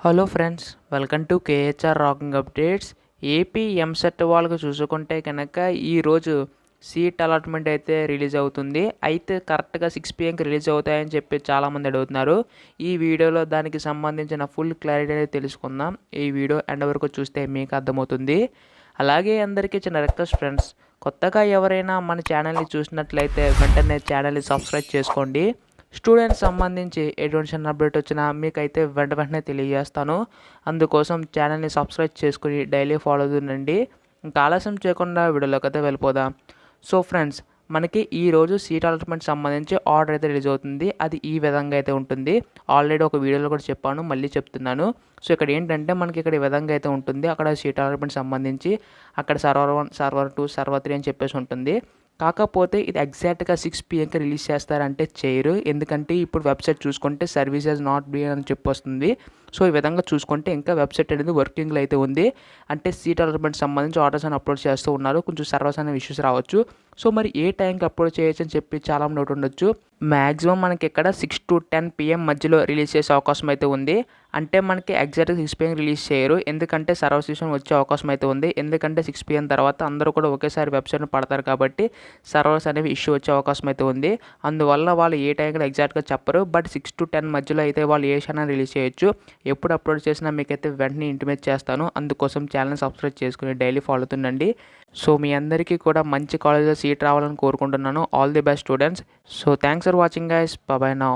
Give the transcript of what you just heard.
Hello friends, welcome to KHR rocking updates. AP EAMCET వాళ్ళకి చూసుకుంటే కనుక ఈరోజు సీట్ అలాట్మెంట్ అయితే రిలీజ్ అవుతుంది. అయితే కరెక్ట్గా 6 PM రిలీజ్ అవుతాయని చెప్పి చాలామంది అడుగుతున్నారు. ఈ వీడియోలో దానికి సంబంధించిన ఫుల్ క్లారిటీ అనేది తెలుసుకుందాం. ఈ వీడియో ఎండ్ వరకు చూస్తే మీకు అర్థమవుతుంది. అలాగే అందరికీ చిన్న రిక్వెస్ట్ ఫ్రెండ్స్, కొత్తగా ఎవరైనా మన ఛానల్ని చూసినట్లయితే వెంటనే ఛానల్ని సబ్స్క్రైబ్ చేసుకోండి. స్టూడెంట్స్ సంబంధించి ఎటువంటి చిన్న అప్డేట్ వచ్చినా మీకైతే వెంటనే తెలియజేస్తాను. అందుకోసం ఛానల్ని సబ్స్క్రైబ్ చేసుకుని డైలీ ఫాలో అవుతుండండి. ఇంకా ఆలస్యం చేయకుండా వీడియోలోకి అయితే వెళ్ళిపోదాం. సో ఫ్రెండ్స్, మనకి ఈరోజు సీట్ అలాట్మెంట్ సంబంధించి ఆర్డర్ అయితే రిలీజ్ అవుతుంది. అది ఈ విధంగా అయితే ఉంటుంది. ఆల్రెడీ ఒక వీడియోలో కూడా చెప్పాను, మళ్ళీ చెప్తున్నాను. సో ఇక్కడ ఏంటంటే మనకి ఇక్కడ ఈ విధంగా అయితే ఉంటుంది. అక్కడ సీట్ అలాట్మెంట్ సంబంధించి అక్కడ సర్వర్ 1, సర్వర్ 2, సర్వర్ 3 అని చెప్పేసి ఉంటుంది. కాకపోతే ఇది ఎగ్జాక్ట్గా 6 PM రిలీజ్ చేస్తారంటే చేయరు. ఎందుకంటే ఇప్పుడు వెబ్సైట్ చూసుకుంటే సర్వీసెస్ నాట్ బీ అని చెప్పి వస్తుంది. సో ఈ విధంగా చూసుకుంటే ఇంకా వెబ్సైట్ అనేది వర్కింగ్లో అయితే ఉంది. అంటే సీట్ అలాట్మెంట్ సంబంధించి ఆర్డర్స్ అని అప్లోడ్ చేస్తూ ఉన్నారు. కొంచెం సర్వర్స్ అనే ఇష్యూస్ రావచ్చు. సో మరి ఏ టైంకి అప్లోడ్ చేయొచ్చు అని చెప్పి చాలా డౌట్ ఉండొచ్చు. మ్యాక్సిమం మనకి ఇక్కడ 6 to 10 PM మధ్యలో రిలీజ్ చేసే అవకాశం అయితే ఉంది. అంటే మనకి ఎగ్జాక్ట్గా 6 PM రిలీజ్ చేయరు. ఎందుకంటే సర్వర్ ఇష్యూ వచ్చే అవకాశం అయితే ఉంది. ఎందుకంటే 6 PM తర్వాత అందరూ కూడా ఒకేసారి వెబ్సైట్ని పడతారు కాబట్టి సర్వర్స్ అనేవి ఇష్యూ వచ్చే అవకాశం అయితే ఉంది. అందువల్ల వాళ్ళు ఏ టైంకి ఎగ్జాక్ట్గా చెప్పరు. బట్ 6 to 10 మధ్యలో అయితే వాళ్ళు ఏ క్షణాన్ని రిలీజ్ చేయొచ్చు. ఎప్పుడు అప్లోడ్ చేసినా మీకైతే వెంటనే ఇంటిమేట్ చేస్తాను. అందుకోసం ఛానల్ని సబ్స్క్రైబ్ చేసుకుని డైలీ ఫాలో అవుతుండండి. సో మీ అందరికీ కూడా మంచి కాలేజ్లో సీట్ రావాలని కోరుకుంటున్నాను. All the best students. So thanks for watching guys. By by now.